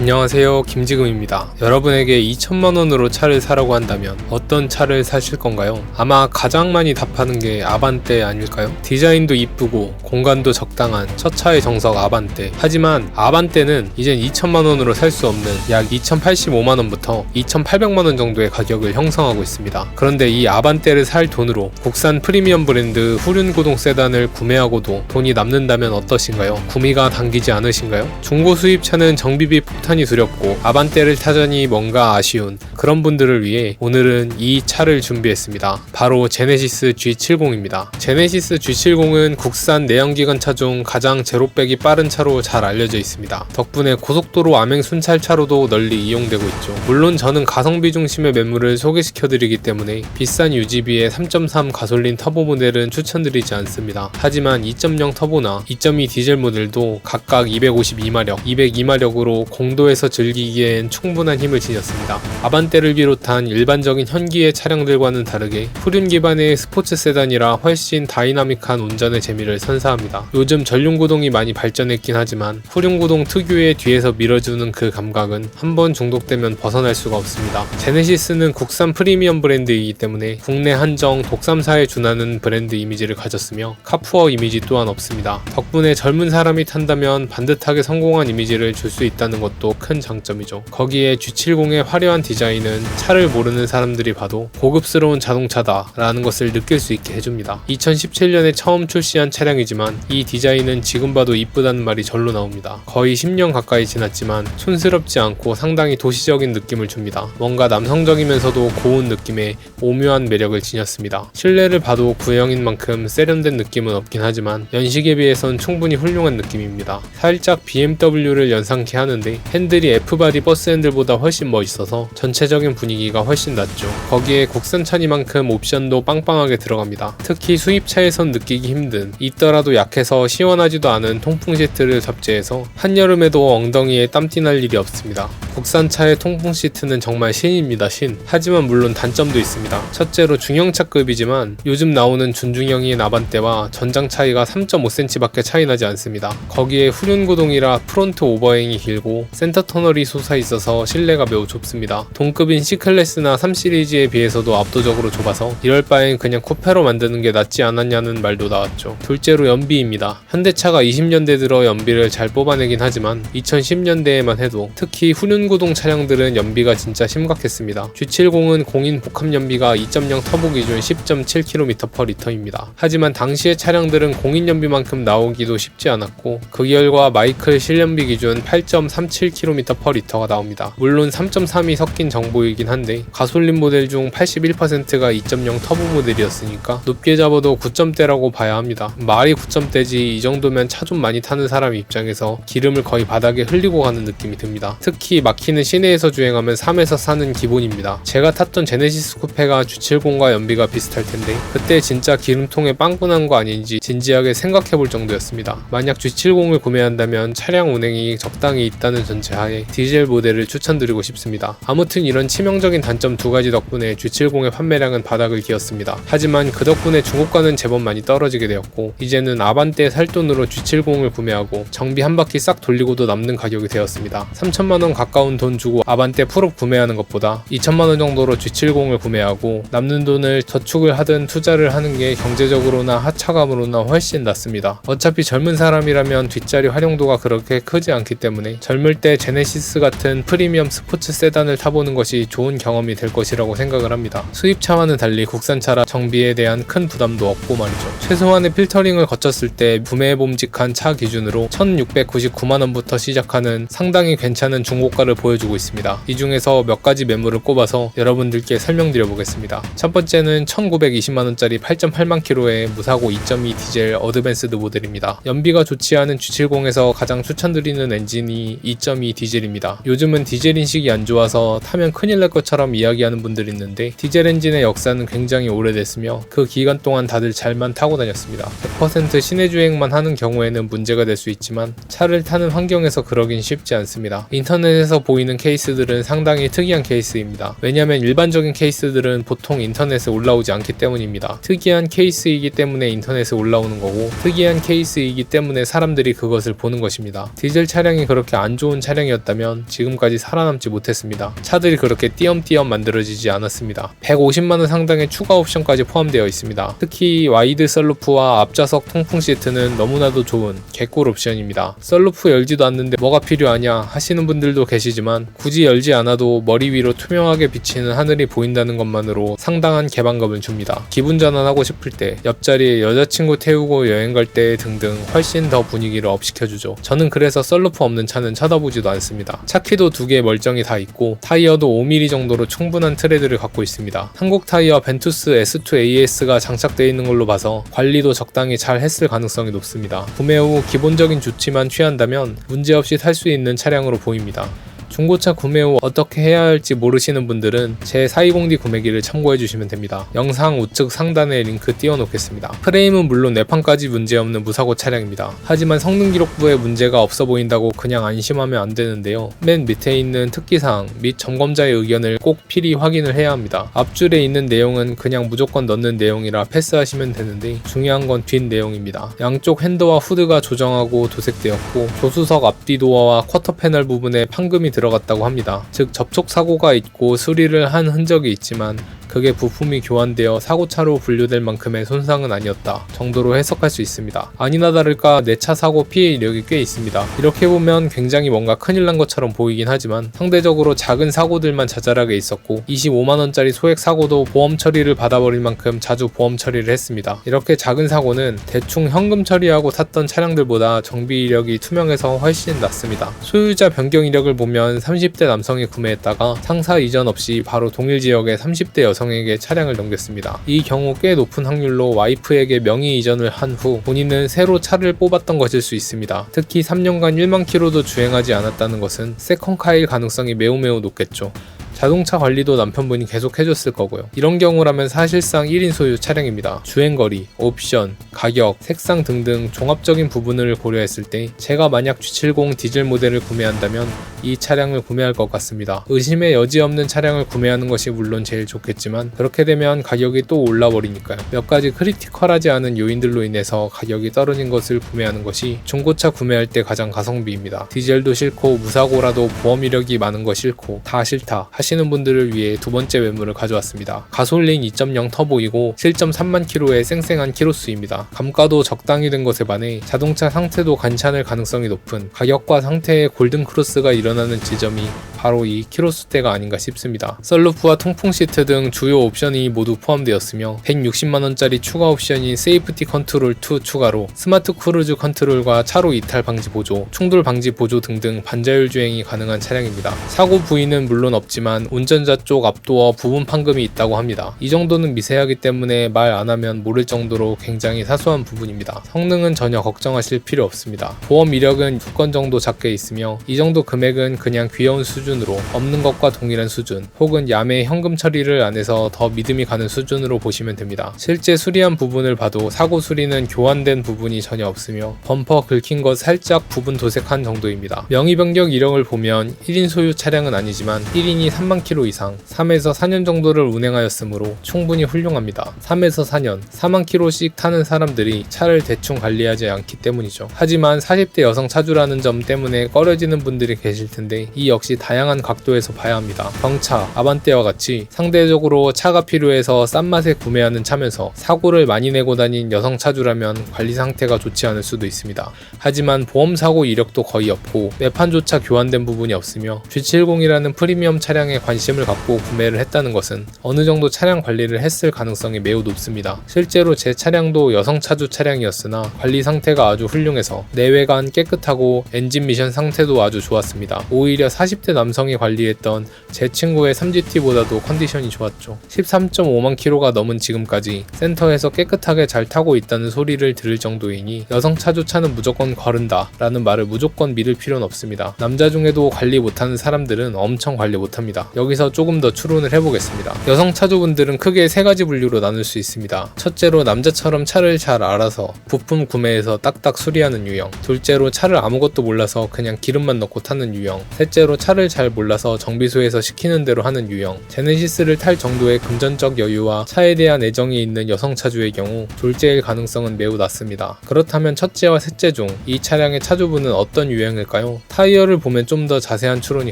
안녕하세요, 김지금입니다. 여러분에게 2천만원으로 차를 사라고 한다면 어떤 차를 사실 건가요? 아마 가장 많이 답하는 게 아반떼 아닐까요? 디자인도 이쁘고 공간도 적당한 첫 차의 정석 아반떼. 하지만 아반떼는 이젠 2천만원으로 살 수 없는 약 2,085만원부터 2,800만원 정도의 가격을 형성하고 있습니다. 그런데 이 아반떼를 살 돈으로 국산 프리미엄 브랜드 후륜구동 세단을 구매하고도 돈이 남는다면 어떠신가요? 구미가 당기지 않으신가요? 중고 수입차는 정비비 폭탄이 두렵고 아반떼를 타자니 뭔가 아쉬운 그런 분들을 위해 오늘은 이 차를 준비했습니다. 바로 제네시스 G70입니다. 제네시스 G70은 국산 내연기관차 중 가장 제로백이 빠른 차로 잘 알려져 있습니다. 덕분에 고속도로 암행 순찰차로도 널리 이용되고 있죠. 물론 저는 가성비 중심의 매물을 소개시켜드리기 때문에 비싼 유지비의 3.3 가솔린 터보 모델은 추천드리지 않습니다. 하지만 2.0 터보나 2.2 디젤 모델도 각각 252마력, 202마력으로 공도에서 즐기기엔 충분한 힘을 지녔습니다. 아반떼를 비롯한 일반적인 현기의 차량들과는 다르게 후륜 기반의 스포츠 세단이라 훨씬 다이나믹한 운전의 재미를 선사합니다. 요즘 전륜구동이 많이 발전했긴 하지만 후륜구동 특유의 뒤에서 밀어주는 그 감각은 한번 중독되면 벗어날 수가 없습니다. 제네시스는 국산 프리미엄 브랜드이기 때문에 국내 한정 독삼사에 준하는 브랜드 이미지를 가졌으며 카푸어 이미지 또한 없습니다. 덕분에 젊은 사람이 탄다면 반듯하게 성공한 이미지를 줄 수 있다는 것도 큰 장점이죠. 거기에 G70의 화려한 디자인은 차를 모르는 사람들이 봐도 고급스러운 자동차다 라는 것을 느낄 수 있게 해줍니다. 2017년에 처음 출시한 차량이지만 이 디자인은 지금 봐도 이쁘다는 말이 절로 나옵니다. 거의 10년 가까이 지났지만 촌스럽지 않고 상당히 도시적인 느낌을 줍니다. 뭔가 남성적이면서도 고운 느낌의 오묘한 매력을 지녔습니다. 실내를 봐도 구형인 만큼 세련된 느낌은 없긴 하지만 연식에 비해선 충분히 훌륭한 느낌입니다. 살짝 BMW를 연상케 하는데 핸들이 F바디 버스 핸들보다 훨씬 멋있어서 전체적인 분위기가 훨씬 낫죠. 거기에 국산차니만큼 옵션도 빵빵하게 들어갑니다. 특히 수입차에선 느끼기 힘든, 있더라도 약해서 시원하지도 않은 통풍 시트를 탑재해서 한여름에도 엉덩이에 땀띠 날 일이 없습니다. 국산차의 통풍 시트는 정말 신입니다. 신. 하지만 물론 단점도 있습니다. 첫째로 중형차급이지만 요즘 나오는 준중형인 아반떼와 전장 차이가 3.5cm 밖에 차이 나지 않습니다. 거기에 후륜구동이라 프론트 오버행이 길고 센터 터널이 솟아있어서 실내가 매우 좁습니다. 동급인 C클래스나 3시리즈에 비해서도 압도적으로 좁아서 이럴 바엔 그냥 쿠페로 만드는 게 낫지 않았냐는 말도 나왔죠. 둘째로 연비입니다. 현대차가 20년대 들어 연비를 잘 뽑아내긴 하지만 2010년대에만 해도 특히 후륜구동 차량들은 연비가 진짜 심각했습니다. G70은 공인 복합 연비가 2.0 터보 기준 10.7km/L입니다. 하지만 당시의 차량들은 공인 연비만큼 나오기도 쉽지 않았고 그 결과 마이클 실연비 기준 8.37km/L가 나옵니다. 물론 3.3이 섞인 정보이긴 한데 가솔린 모델 중 81%가 2.0 터보 모델이었으니까 높게 잡아도 9점대라고 봐야 합니다. 말이 9점대지 이 정도면 차 좀 많이 타는 사람 입장에서 기름을 거의 바닥에 흘리고 가는 느낌이 듭니다. 특히 막히는 시내에서 주행하면 3에서 4는 기본입니다. 제가 탔던 제네시스 쿠페가 G70과 연비가 비슷할 텐데 그때 진짜 기름통에 빵꾸 난 거 아닌지 진지하게 생각해볼 정도였습니다. 만약 G70을 구매한다면 차량 운행이 적당히 있다는 전제하에 디젤 모델을 추천드리고 싶습니다. 아무튼 이런 치명적인 단점 두 가지 덕분에 G70의 판매량은 바닥을 기었습니다. 하지만 그 덕분에 중고가는 제법 많이 떨어지게 되었고 이제는 아반떼 살 돈으로 G70을 구매하고 정비 한 바퀴 싹 돌리고도 남는 가격이 되었습니다. 3천만원 가까운 돈 주고 아반떼 풀업 구매하는 것보다 2천만원 정도로 G70을 구매하고 남는 돈을 저축을 하든 투자를 하는 게 경제적으로나 하차감으로나 훨씬 낫습니다. 어차피 젊은 사람이라면 뒷자리 활용도가 그렇게 크지 않기 때문에 젊을 때 제네시스 같은 프리미엄 스포츠 세단을 타보는 것이 좋은 경험이 될 것이라고 생각을 합니다. 수입차와는 달리 국산차라 정비에 대한 큰 부담도 없고 말이죠. 최소한의 필터링을 거쳤을 때 구매해봄직한 차 기준으로 1,699만원부터 시작하는 상당히 괜찮은 중고가를 보여주고 있습니다. 이 중에서 몇 가지 매물을 꼽아서 여러분들께 설명드려 보겠습니다. 첫 번째는 1,920만원짜리 8.8만 킬로의 무사고 2.2 디젤 어드밴스드 모델입니다. 연비가 좋지 않은 G70에서 가장 추천드리는 엔진이 2.2 디젤입니다. 요즘은 디젤 인식이 안 좋아서 타면 사면 큰일 날 것처럼 이야기하는 분들이 있는데 디젤 엔진의 역사는 굉장히 오래됐으며 그 기간 동안 다들 잘만 타고 다녔습니다. 100% 시내 주행만 하는 경우에는 문제가 될 수 있지만 차를 타는 환경에서 그러긴 쉽지 않습니다. 인터넷에서 보이는 케이스들은 상당히 특이한 케이스입니다. 왜냐면 일반적인 케이스들은 보통 인터넷에 올라오지 않기 때문입니다. 특이한 케이스이기 때문에 인터넷에 올라오는 거고 특이한 케이스이기 때문에 사람들이 그것을 보는 것입니다. 디젤 차량이 그렇게 안 좋은 차량이었다면 지금까지 살아남지 못했습니다. 차들이 그렇게 띄엄띄엄 만들어지지 않았습니다. 150만원 상당의 추가 옵션까지 포함되어 있습니다. 특히 와이드 썬루프와 앞좌석 통풍 시트는 너무나도 좋은 개꿀 옵션입니다. 썬루프 열지도 않는데 뭐가 필요하냐 하시는 분들도 계시지만 굳이 열지 않아도 머리 위로 투명하게 비치는 하늘이 보인다는 것만으로 상당한 개방감을 줍니다. 기분 전환하고 싶을 때, 옆자리에 여자친구 태우고 여행 갈 때 등등 훨씬 더 분위기를 업시켜주죠. 저는 그래서 썬루프 없는 차는 쳐다보지도 않습니다. 차키도 2개 멀쩡히 다 있고 타이어도 5mm 정도로 충분한 트레드를 갖고 있습니다. 한국 타이어 벤투스 S2 AS가 장착되어 있는 걸로 봐서 관리도 적당히 잘 했을 가능성이 높습니다. 구매 후 기본적인 조치만 취한다면 문제없이 탈 수 있는 차량으로 보입니다. 중고차 구매 후 어떻게 해야 할지 모르시는 분들은 제 420D 구매기를 참고해 주시면 됩니다. 영상 우측 상단에 링크 띄워놓겠습니다. 프레임은 물론 내판까지 문제없는 무사고 차량입니다. 하지만 성능 기록부에 문제가 없어 보인다고 그냥 안심하면 안 되는데요. 맨 밑에 있는 특기사항 및 점검자의 의견을 꼭 필히 확인을 해야 합니다. 앞줄에 있는 내용은 그냥 무조건 넣는 내용이라 패스하시면 되는데 중요한 건 뒷 내용입니다. 양쪽 핸드와 후드가 조정하고 도색되었고 조수석 앞뒤 도어와 쿼터 패널 부분에 판금이 들어갔다고 합니다. 즉 접촉 사고가 있고 수리를 한 흔적이 있지만 그게 부품이 교환되어 사고차로 분류될 만큼의 손상은 아니었다 정도로 해석할 수 있습니다. 아니나 다를까 내 차 사고 피해 이력이 꽤 있습니다. 이렇게 보면 굉장히 뭔가 큰일 난 것처럼 보이긴 하지만 상대적으로 작은 사고들만 자잘하게 있었고 25만원짜리 소액 사고도 보험 처리를 받아버릴 만큼 자주 보험 처리를 했습니다. 이렇게 작은 사고는 대충 현금 처리하고 탔던 차량들보다 정비 이력이 투명해서 훨씬 낫습니다. 소유자 변경 이력을 보면 30대 남성이 구매했다가 상사 이전 없이 바로 동일 지역의 30대 여성에게 차량을 넘겼습니다. 이 경우 꽤 높은 확률로 와이프에게 명의 이전을 한 후 본인은 새로 차를 뽑았던 것일 수 있습니다. 특히 3년간 1만 킬로도 주행하지 않았다는 것은 세컨카일 가능성이 매우 높겠죠. 자동차 관리도 남편분이 계속 해줬을 거고요. 이런 경우라면 사실상 1인 소유 차량입니다. 주행거리, 옵션, 가격, 색상 등등 종합적인 부분을 고려했을 때 제가 만약 G70 디젤 모델을 구매한다면 이 차량을 구매할 것 같습니다. 의심의 여지 없는 차량을 구매하는 것이 물론 제일 좋겠지만 그렇게 되면 가격이 또 올라버리니까요. 몇 가지 크리티컬하지 않은 요인들로 인해서 가격이 떨어진 것을 구매하는 것이 중고차 구매할 때 가장 가성비입니다. 디젤도 싫고 무사고라도 보험 이력이 많은 거 싫고 다 싫다 하시는 분들을 위해 두 번째 매물을 가져왔습니다. 가솔린 2.0 터보이고 7.3만 킬로의 쌩쌩한 키로수입니다. 감가도 적당히 된 것에 반해 자동차 상태도 괜찮을 가능성이 높은 가격과 상태의 골든 크로스가 일어나는 지점이 바로 이 키로수대가 아닌가 싶습니다. 썬루프와 통풍 시트 등 주요 옵션이 모두 포함되었으며 160만원짜리 추가 옵션인 세이프티 컨트롤 2 추가로 스마트 크루즈 컨트롤과 차로 이탈 방지 보조, 충돌 방지 보조 등등 반자율 주행이 가능한 차량입니다. 사고 부위는 물론 없지만 운전자 쪽 앞도어 부분 판금이 있다고 합니다. 이 정도는 미세하기 때문에 말 안 하면 모를 정도로 굉장히 사소한 부분입니다. 성능은 전혀 걱정하실 필요 없습니다. 보험 이력은 2건 정도 잡혀 있으며 이 정도 금액은 그냥 귀여운 수준으로 없는 것과 동일한 수준 혹은 야매 현금 처리를 안 해서 더 믿음이 가는 수준으로 보시면 됩니다. 실제 수리한 부분을 봐도 사고 수리는 교환된 부분이 전혀 없으며 범퍼 긁힌 것 살짝 부분 도색한 정도입니다. 명의 변경 이력을 보면 1인 소유 차량은 아니지만 1인이 3만 킬로 이상 3에서 4년 정도를 운행하였으므로 충분히 훌륭합니다. 3에서 4년 4만 킬로씩 타는 사람들이 차를 대충 관리하지 않기 때문이죠. 하지만 40대 여성 차주라는 점 때문에 꺼려지는 분들이 계실 텐데 이 역시 다양한 각도에서 봐야 합니다. 경차, 아반떼와 같이 상대적으로 차가 필요해서 싼 맛에 구매하는 차면서 사고를 많이 내고 다닌 여성 차주라면 관리 상태가 좋지 않을 수도 있습니다. 하지만 보험 사고 이력도 거의 없고 내판조차 교환된 부분이 없으며 G70이라는 프리미엄 차량에 관심을 갖고 구매를 했다는 것은 어느 정도 차량 관리를 했을 가능성이 매우 높습니다. 실제로 제 차량도 여성 차주 차량이었으나 관리 상태가 아주 훌륭해서 내외관 깨끗하고 엔진 미션 상태도 아주 좋았습니다. 오히려 40대 남성이 관리했던 제 친구의 3GT보다도 컨디션이 좋았죠. 13.5만 킬로가 넘은 지금까지 센터에서 깨끗하게 잘 타고 있다는 소리를 들을 정도이니 여성 차주차는 무조건 거른다 라는 말을 무조건 믿을 필요는 없습니다. 남자 중에도 관리 못하는 사람들은 엄청 관리 못합니다. 여기서 조금 더 추론을 해보겠습니다. 여성 차주분들은 크게 세 가지 분류로 나눌 수 있습니다. 첫째로 남자처럼 차를 잘 알아서 부품 구매해서 딱딱 수리하는 유형, 둘째로 차를 아무것도 몰라서 그냥 기름만 넣고 타는 유형, 셋째로 차를 잘 몰라서 정비소에서 시키는 대로 하는 유형. 제네시스를 탈 정도의 금전적 여유와 차에 대한 애정이 있는 여성 차주의 경우 둘째일 가능성은 매우 낮습니다. 그렇다면 첫째와 셋째 중 이 차량의 차주분은 어떤 유형일까요? 타이어를 보면 좀 더 자세한 추론이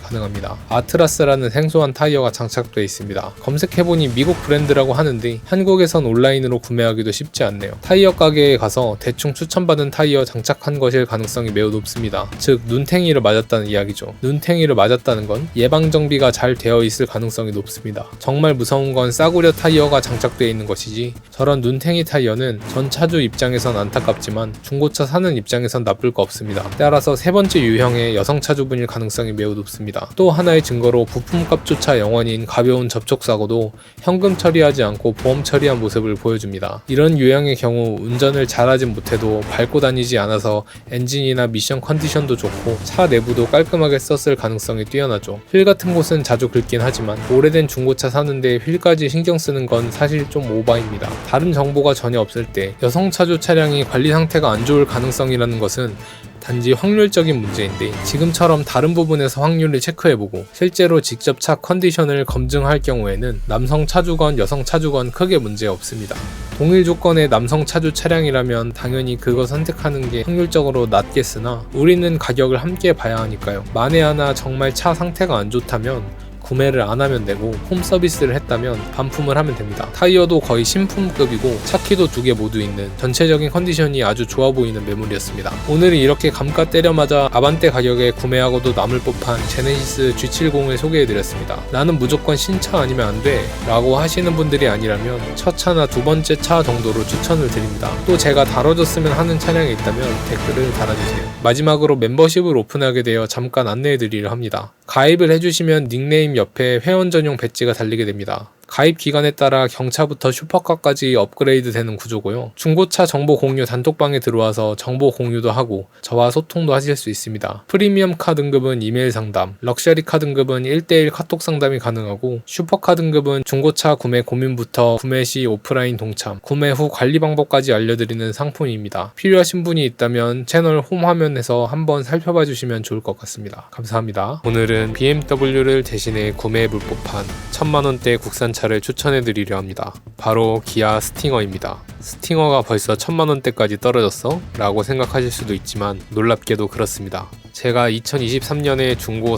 가능합니다. 아트라스라는 생소한 타이어가 장착되어 있습니다. 검색해보니 미국 브랜드라고 하는데 한국에선 온라인으로 구매하기도 쉽지 않네요. 타이어 가게에 가서 대충 추천받은 타이어 장착한 것일 가능성이 매우 높습니다. 즉 눈탱이를 맞았다는 이야기죠. 눈탱이를 맞았다는 건 예방 정비가 잘 되어 있을 가능성이 높습니다. 정말 무서운 건 싸구려 타이어가 장착되어 있는 것이지 저런 눈탱이 타이어는 전 차주 입장에선 안타깝지만 중고차 사는 입장에선 나쁠 거 없습니다. 따라서 세 번째 유형의 여성 차주분일 가능성이 매우 높습니다. 또 하나의 증거로 부품값조차 영원인 가벼운 접촉사고도 현금 처리하지 않고 보험 처리한 모습을 보여줍니다. 이런 유형의 경우 운전을 잘하진 못해도 밟고 다니지 않아서 엔진이나 미션 컨디션도 좋고 차 내부도 깔끔하게 썼을 가능성이 뛰어나죠. 휠 같은 곳은 자주 긁긴 하지만 오래된 중고차 사는데 휠까지 신경 쓰는 건 사실 좀 오바입니다. 다른 정보가 전혀 없을 때 여성 차주 차량이 관리 상태가 안 좋을 가능성이라는 것은 단지 확률적인 문제인데 지금처럼 다른 부분에서 확률을 체크해보고 실제로 직접 차 컨디션을 검증할 경우에는 남성 차주건 여성 차주건 크게 문제 없습니다. 동일 조건의 남성 차주 차량이라면 당연히 그거 선택하는 게 확률적으로 낮겠으나 우리는 가격을 함께 봐야 하니까요. 만에 하나 정말 차 상태가 안 좋다면 구매를 안 하면 되고 홈 서비스를 했다면 반품을 하면 됩니다. 타이어도 거의 신품급이고 차키도 2개 모두 있는 전체적인 컨디션이 아주 좋아 보이는 매물이었습니다. 오늘은 이렇게 감가 때려맞아 아반떼 가격에 구매하고도 남을 법한 제네시스 G70을 소개해드렸습니다. 나는 무조건 신차 아니면 안 돼 라고 하시는 분들이 아니라면 첫 차나 두 번째 차 정도로 추천을 드립니다. 또 제가 다뤄줬으면 하는 차량이 있다면 댓글을 달아주세요. 마지막으로 멤버십을 오픈하게 되어 잠깐 안내해드리려 합니다. 가입을 해주시면 닉네임 옆에 회원 전용 배지가 달리게 됩니다. 가입 기간에 따라 경차부터 슈퍼카까지 업그레이드 되는 구조고요. 중고차 정보 공유 단톡방에 들어와서 정보 공유도 하고 저와 소통도 하실 수 있습니다. 프리미엄 카 등급은 이메일 상담, 럭셔리 카 등급은 1:1 카톡 상담이 가능하고 슈퍼카 등급은 중고차 구매 고민부터 구매 시 오프라인 동참, 구매 후 관리 방법까지 알려드리는 상품입니다. 필요하신 분이 있다면 채널 홈 화면에서 한번 살펴봐 주시면 좋을 것 같습니다. 감사합니다. 오늘은 BMW를 대신해 구매해볼 법한 1000만원대 국산 차를 추천해드리려 합니다. 바로 기아 스팅어입니다. 스팅어가 벌써 1000만원대까지 떨어졌어? 라고 생각하실 수도 있지만 놀랍게도 그렇습니다. 제가 2023년에 중고